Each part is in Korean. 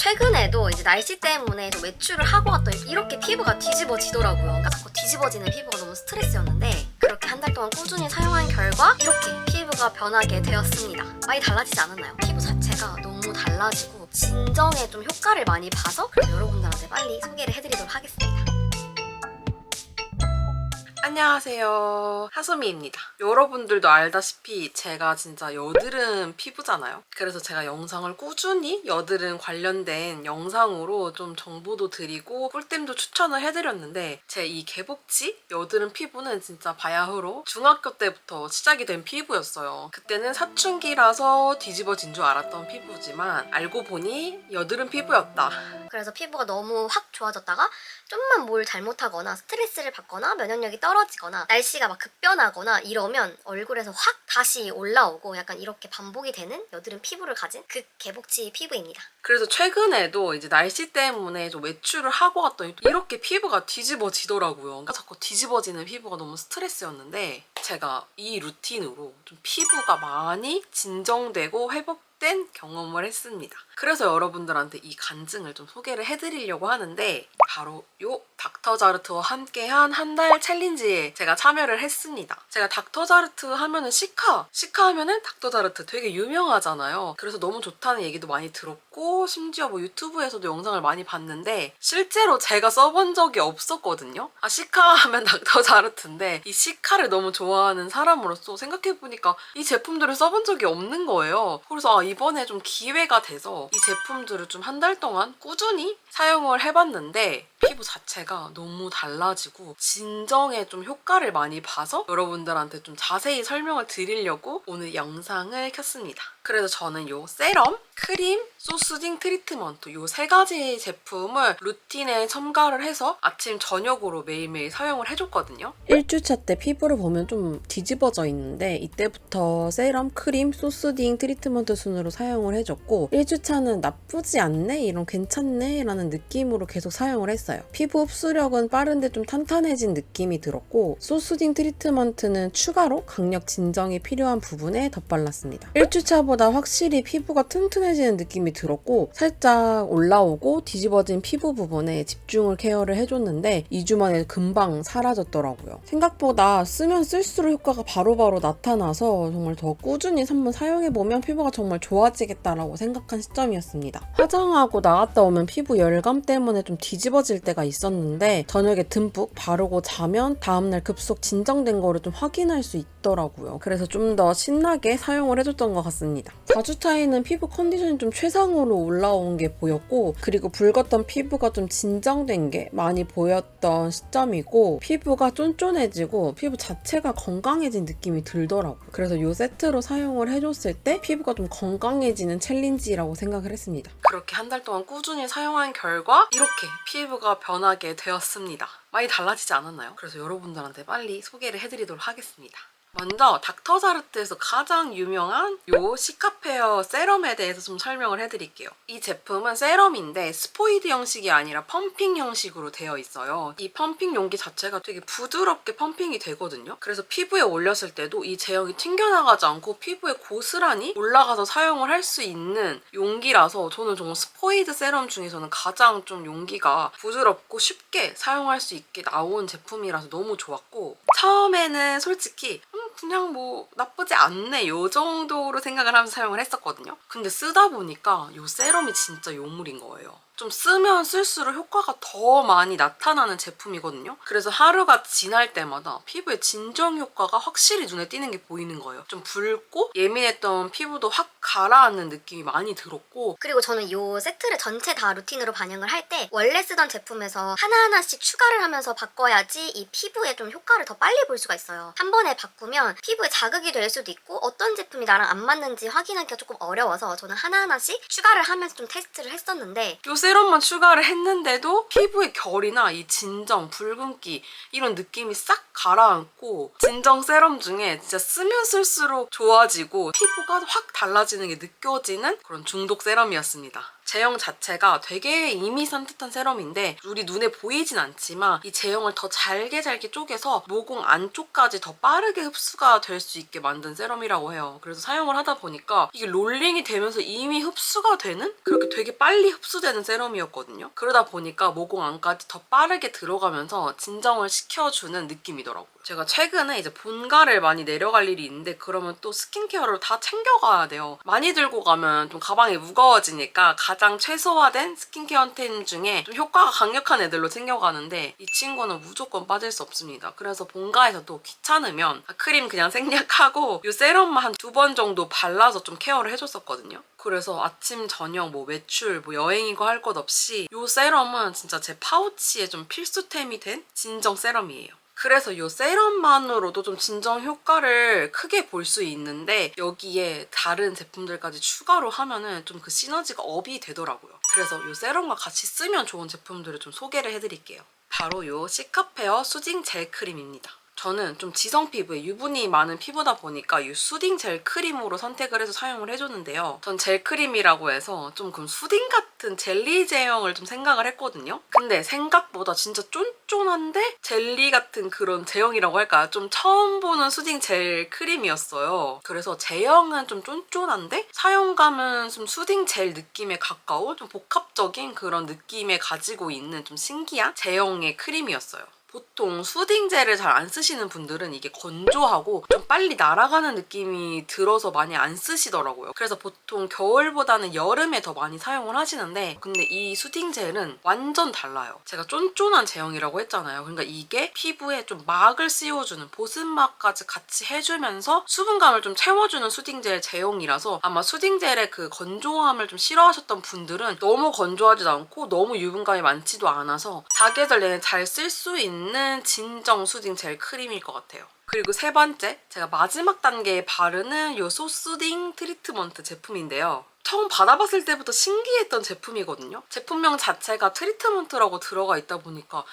최근에도 이제 날씨 때문에 좀 외출을 하고 왔더니 이렇게 피부가 뒤집어지더라고요. 그러니까 자꾸 뒤집어지는 피부가 너무 스트레스였는데 그렇게 한 달 동안 꾸준히 사용한 결과 이렇게 피부가 변하게 되었습니다. 많이 달라지지 않았나요? 피부 자체가 너무 달라지고 진정에 좀 효과를 많이 봐서 그래서 여러분들한테 빨리 소개를 해드리도록 하겠습니다. 안녕하세요, 하수미입니다. 여러분들도 알다시피 제가 진짜 여드름 피부잖아요. 그래서 제가 영상을 꾸준히 여드름 관련된 영상으로 좀 정보도 드리고 꿀템도 추천을 해드렸는데 제 이 개복치 여드름 피부는 진짜 바야흐로 중학교 때부터 시작이 된 피부였어요. 그때는 사춘기라서 뒤집어진 줄 알았던 피부지만 알고 보니 여드름 피부였다. 그래서 피부가 너무 확 좋아졌다가 좀만 뭘 잘못하거나 스트레스를 받거나 면역력이 떨어지거나 날씨가 막 급변하거나 이러면 얼굴에서 확 다시 올라오고 약간 이렇게 반복이 되는 여드름 피부를 가진 극개복치 피부입니다. 그래서 최근에도 이제 날씨 때문에 좀 외출을 하고 왔더니 이렇게 피부가 뒤집어지더라고요. 그러니까 자꾸 뒤집어지는 피부가 너무 스트레스였는데 제가 이 루틴으로 좀 피부가 많이 진정되고 회복된 경험을 했습니다. 그래서 여러분들한테 이 간증을 좀 소개를 해드리려고 하는데 바로 요 닥터자르트와 함께한 한 달 챌린지에 제가 참여를 했습니다. 제가 닥터자르트 하면은 시카 하면은 닥터자르트 되게 유명하잖아요. 그래서 너무 좋다는 얘기도 많이 들었고 심지어 뭐 유튜브에서도 영상을 많이 봤는데 실제로 제가 써본 적이 없었거든요. 시카 하면 닥터자르트인데 이 시카를 너무 좋아하는 사람으로서 생각해보니까 이 제품들을 써본 적이 없는 거예요. 그래서 이번에 좀 기회가 돼서 이 제품들을 좀 한 달 동안 꾸준히 사용을 해봤는데 피부 자체가 너무 달라지고 진정에 좀 효과를 많이 봐서 여러분들한테 좀 자세히 설명을 드리려고 오늘 영상을 켰습니다. 그래서 저는 요 세럼, 크림, 소스징 트리트먼트 요 세 가지 제품을 루틴에 첨가를 해서 아침 저녁으로 매일매일 사용을 해줬거든요. 1주차 때 피부를 보면 좀 뒤집어져 있는데 이때부터 세럼, 크림, 소스징 트리트먼트 순으로 사용을 해줬고 1주차는 나쁘지 않네? 이런 괜찮네? 라는 느낌으로 계속 사용을 했어요. 피부 흡수력은 빠른데 좀 탄탄해진 느낌이 들었고 소스징 트리트먼트는 추가로 강력 진정이 필요한 부분에 덧발랐습니다. 1주차보다 확실히 피부가 튼튼해지는 느낌이 들었고 살짝 올라오고 뒤집어진 피부 부분에 집중을 케어를 해줬는데 2주 만에 금방 사라졌더라고요. 생각보다 쓰면 쓸수록 효과가 바로바로 나타나서 정말 더 꾸준히 한번 사용해보면 피부가 정말 좋아지겠다라고 생각한 시점이었습니다. 화장하고 나갔다 오면 피부 열감 때문에 좀 뒤집어질 때가 있었는데 저녁에 듬뿍 바르고 자면 다음날 급속 진정된 거를 좀 확인할 수 있더라고요. 그래서 좀 더 신나게 사용을 해줬던 것 같습니다. 4주차에는 피부 컨디션이 좀 최상으로 올라온 게 보였고 그리고 붉었던 피부가 좀 진정된 게 많이 보였던 시점이고 피부가 쫀쫀해지고 피부 자체가 건강해진 느낌이 들더라고요. 그래서 이 세트로 사용을 해줬을 때 피부가 좀 건강해지는 챌린지라고 생각을 했습니다. 그렇게 한 달 동안 꾸준히 사용한 결과 이렇게 피부가 변하게 되었습니다. 많이 달라지지 않았나요? 그래서 여러분들한테 빨리 소개를 해드리도록 하겠습니다. 먼저 닥터자르트에서 가장 유명한 요 시카페어 세럼에 대해서 좀 설명을 해드릴게요. 이 제품은 세럼인데 스포이드 형식이 아니라 펌핑 형식으로 되어 있어요. 이 펌핑 용기 자체가 되게 부드럽게 펌핑이 되거든요. 그래서 피부에 올렸을 때도 이 제형이 튕겨나가지 않고 피부에 고스란히 올라가서 사용을 할 수 있는 용기라서 저는 정말 스포이드 세럼 중에서는 가장 좀 용기가 부드럽고 쉽게 사용할 수 있게 나온 제품이라서 너무 좋았고 처음에는 솔직히 그냥 뭐 나쁘지 않네 요 정도로 생각을 하면서 사용을 했었거든요. 근데 쓰다 보니까 요 세럼이 진짜 요물인 거예요. 좀 쓰면 쓸수록 효과가 더 많이 나타나는 제품이거든요. 그래서 하루가 지날 때마다 피부의 진정 효과가 확실히 눈에 띄는 게 보이는 거예요. 좀 붉고 예민했던 피부도 확 가라앉는 느낌이 많이 들었고 그리고 저는 이 세트를 전체 다 루틴으로 반영을 할 때 원래 쓰던 제품에서 하나하나씩 추가를 하면서 바꿔야지 이 피부에 좀 효과를 더 빨리 볼 수가 있어요. 한 번에 바꾸면 피부에 자극이 될 수도 있고 어떤 제품이 나랑 안 맞는지 확인하기가 조금 어려워서 저는 하나하나씩 추가를 하면서 좀 테스트를 했었는데 요 세럼만 추가를 했는데도 피부의 결이나 이 진정, 붉은기 이런 느낌이 싹 가라앉고 진정 세럼 중에 진짜 쓰면 쓸수록 좋아지고 피부가 확 달라지는 게 느껴지는 그런 중독 세럼이었습니다. 제형 자체가 되게 이미 산뜻한 세럼인데 우리 눈에 보이진 않지만 이 제형을 더 잘게 쪼개서 모공 안쪽까지 더 빠르게 흡수가 될 수 있게 만든 세럼이라고 해요. 그래서 사용을 하다 보니까 이게 롤링이 되면서 이미 흡수가 되는? 그렇게 되게 빨리 흡수되는 세럼이었거든요. 그러다 보니까 모공 안까지 더 빠르게 들어가면서 진정을 시켜주는 느낌이더라고요. 제가 최근에 이제 본가를 많이 내려갈 일이 있는데 그러면 또 스킨케어를 다 챙겨가야 돼요. 많이 들고 가면 좀 가방이 무거워지니까 가장 최소화된 스킨케어템 중에 좀 효과가 강력한 애들로 챙겨가는데 이 친구는 무조건 빠질 수 없습니다. 그래서 본가에서도 귀찮으면 크림 그냥 생략하고 이 세럼만 한 2번 정도 발라서 좀 케어를 해줬었거든요. 그래서 아침, 저녁, 뭐 외출, 뭐 여행이고 할 것 없이 이 세럼은 진짜 제 파우치에 좀 필수템이 된 진정 세럼이에요. 그래서 이 세럼만으로도 좀 진정 효과를 크게 볼 수 있는데 여기에 다른 제품들까지 추가로 하면은 좀 그 시너지가 업이 되더라고요. 그래서 이 세럼과 같이 쓰면 좋은 제품들을 좀 소개를 해드릴게요. 바로 이 시카페어 수딩 젤 크림입니다. 저는 좀 지성 피부에 유분이 많은 피부다 보니까 이 수딩 젤 크림으로 선택을 해서 사용을 해줬는데요. 전 젤 크림이라고 해서 좀 그럼 수딩 같은 젤리 제형을 좀 생각을 했거든요. 근데 생각보다 진짜 쫀쫀한데 젤리 같은 그런 제형이라고 할까요? 좀 처음 보는 수딩 젤 크림이었어요. 그래서 제형은 좀 쫀쫀한데 사용감은 좀 수딩 젤 느낌에 가까운 좀 복합적인 그런 느낌에 가지고 있는 좀 신기한 제형의 크림이었어요. 보통 수딩젤을 잘 안 쓰시는 분들은 이게 건조하고 좀 빨리 날아가는 느낌이 들어서 많이 안 쓰시더라고요. 그래서 보통 겨울보다는 여름에 더 많이 사용을 하시는데 근데 이 수딩젤은 완전 달라요. 제가 쫀쫀한 제형이라고 했잖아요. 그러니까 이게 피부에 좀 막을 씌워주는 보습막까지 같이 해주면서 수분감을 좀 채워주는 수딩젤 제형이라서 아마 수딩젤의 그 건조함을 좀 싫어하셨던 분들은 너무 건조하지도 않고 너무 유분감이 많지도 않아서 사계절 내내 잘 쓸 수 있는 진정 수딩 젤 크림일 것 같아요. 그리고 세 번째, 제가 마지막 단계에 바르는 이 소수딩 트리트먼트 제품인데요. 처음 받아봤을 때부터 신기했던 제품이거든요. 제품명 자체가 트리트먼트라고 들어가 있다 보니까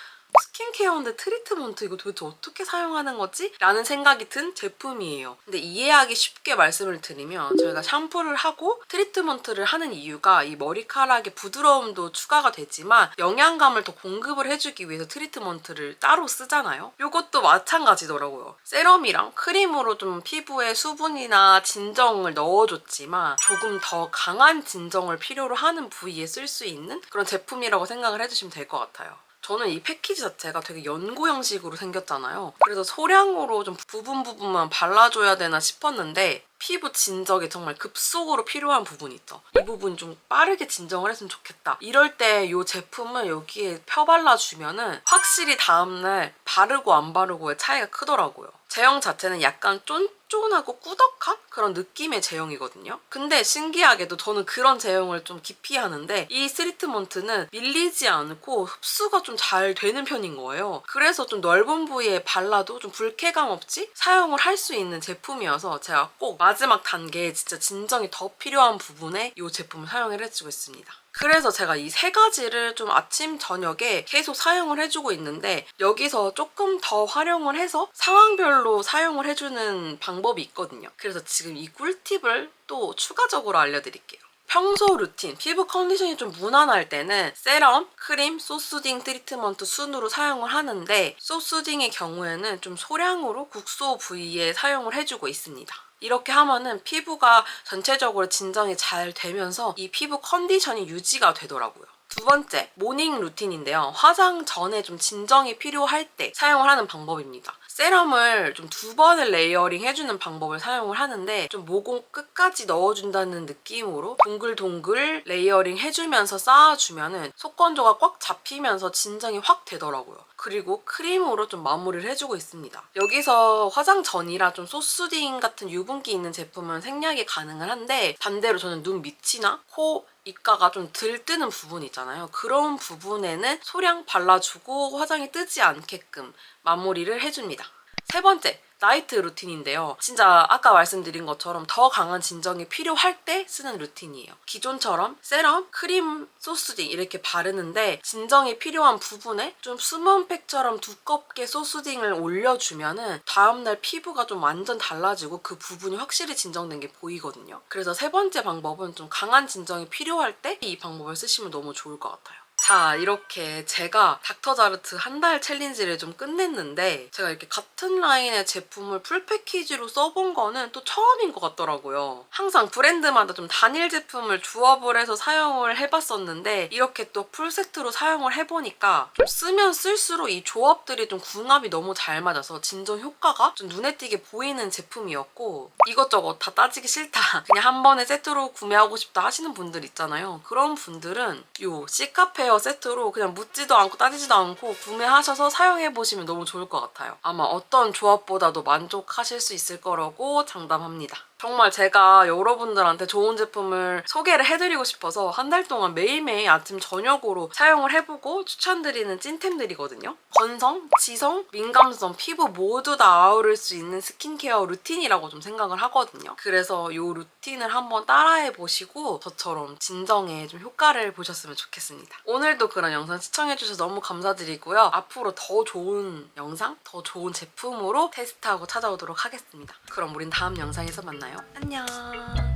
스킨케어인데 트리트먼트 이거 도대체 어떻게 사용하는 거지? 라는 생각이 든 제품이에요. 근데 이해하기 쉽게 말씀을 드리면 저희가 샴푸를 하고 트리트먼트를 하는 이유가 이 머리카락의 부드러움도 추가가 되지만 영양감을 더 공급을 해주기 위해서 트리트먼트를 따로 쓰잖아요. 이것도 마찬가지더라고요. 세럼이랑 크림으로 좀 피부에 수분이나 진정을 넣어줬지만 조금 더 강한 진정을 필요로 하는 부위에 쓸 수 있는 그런 제품이라고 생각을 해주시면 될 것 같아요. 저는 이 패키지 자체가 되게 연고 형식으로 생겼잖아요. 그래서 소량으로 좀 부분만 발라줘야 되나 싶었는데 피부 진정에 정말 급속으로 필요한 부분이 있죠. 이 부분 좀 빠르게 진정을 했으면 좋겠다. 이럴 때 이 제품을 여기에 펴발라주면은 확실히 다음날 바르고 안 바르고의 차이가 크더라고요. 제형 자체는 약간 쫀쫀하고 꾸덕한 그런 느낌의 제형이거든요. 근데 신기하게도 저는 그런 제형을 좀 기피하는데 이 트리트먼트는 밀리지 않고 흡수가 좀 잘 되는 편인 거예요. 그래서 좀 넓은 부위에 발라도 좀 불쾌감 없이 사용을 할 수 있는 제품이어서 제가 꼭 마지막 단계에 진짜 진정이 더 필요한 부분에 이 제품을 사용을 해주고 있습니다. 그래서 제가 이 세 가지를 좀 아침, 저녁에 계속 사용을 해주고 있는데 여기서 조금 더 활용을 해서 상황별로 사용을 해주는 방법이 있거든요. 그래서 지금 이 꿀팁을 또 추가적으로 알려드릴게요. 평소 루틴, 피부 컨디션이 좀 무난할 때는 세럼, 크림, 소수딩 트리트먼트 순으로 사용을 하는데 소수딩의 경우에는 좀 소량으로 국소 부위에 사용을 해주고 있습니다. 이렇게 하면은 피부가 전체적으로 진정이 잘 되면서 이 피부 컨디션이 유지가 되더라고요. 두 번째, 모닝 루틴인데요. 화장 전에 좀 진정이 필요할 때 사용을 하는 방법입니다. 세럼을 좀 2번을 레이어링 해주는 방법을 사용을 하는데 좀 모공 끝까지 넣어준다는 느낌으로 동글동글 레이어링 해주면서 쌓아주면은 속건조가 꽉 잡히면서 진정이 확 되더라고요. 그리고 크림으로 좀 마무리를 해주고 있습니다. 여기서 화장 전이라 좀 소수딩 같은 유분기 있는 제품은 생략이 가능은 한데 반대로 저는 눈 밑이나 코, 입가가 좀 들뜨는 부분 있잖아요. 그런 부분에는 소량 발라주고 화장이 뜨지 않게끔 마무리를 해줍니다. 세 번째, 나이트 루틴인데요. 진짜 아까 말씀드린 것처럼 더 강한 진정이 필요할 때 쓰는 루틴이에요. 기존처럼 세럼, 크림, 소스딩 이렇게 바르는데 진정이 필요한 부분에 좀 수면팩처럼 두껍게 소스딩을 올려주면은 다음날 피부가 좀 완전 달라지고 그 부분이 확실히 진정된 게 보이거든요. 그래서 세 번째 방법은 좀 강한 진정이 필요할 때 이 방법을 쓰시면 너무 좋을 것 같아요. 자, 이렇게 제가 닥터자르트 한 달 챌린지를 좀 끝냈는데 제가 이렇게 같은 라인의 제품을 풀 패키지로 써본 거는 또 처음인 것 같더라고요. 항상 브랜드마다 좀 단일 제품을 조합을 해서 사용을 해봤었는데 이렇게 또 풀 세트로 사용을 해보니까 좀 쓰면 쓸수록 이 조합들이 좀 궁합이 너무 잘 맞아서 진정 효과가 좀 눈에 띄게 보이는 제품이었고 이것저것 다 따지기 싫다. 그냥 한 번에 세트로 구매하고 싶다 하시는 분들 있잖아요. 그런 분들은 요 시카페어 세트로 그냥 묻지도 않고 따지지도 않고 구매하셔서 사용해보시면 너무 좋을 것 같아요. 아마 어떤 조합보다도 만족하실 수 있을 거라고 장담합니다. 정말 제가 여러분들한테 좋은 제품을 소개를 해드리고 싶어서 한 달 동안 매일매일 아침 저녁으로 사용을 해보고 추천드리는 찐템들이거든요. 건성, 지성, 민감성, 피부 모두 다 아우를 수 있는 스킨케어 루틴이라고 좀 생각을 하거든요. 그래서 이 루틴을 한번 따라해보시고 저처럼 진정에 좀 효과를 보셨으면 좋겠습니다. 오늘도 그런 영상 시청해주셔서 너무 감사드리고요. 앞으로 더 좋은 영상, 더 좋은 제품으로 테스트하고 찾아오도록 하겠습니다. 그럼 우린 다음 영상에서 만나요. 안녕.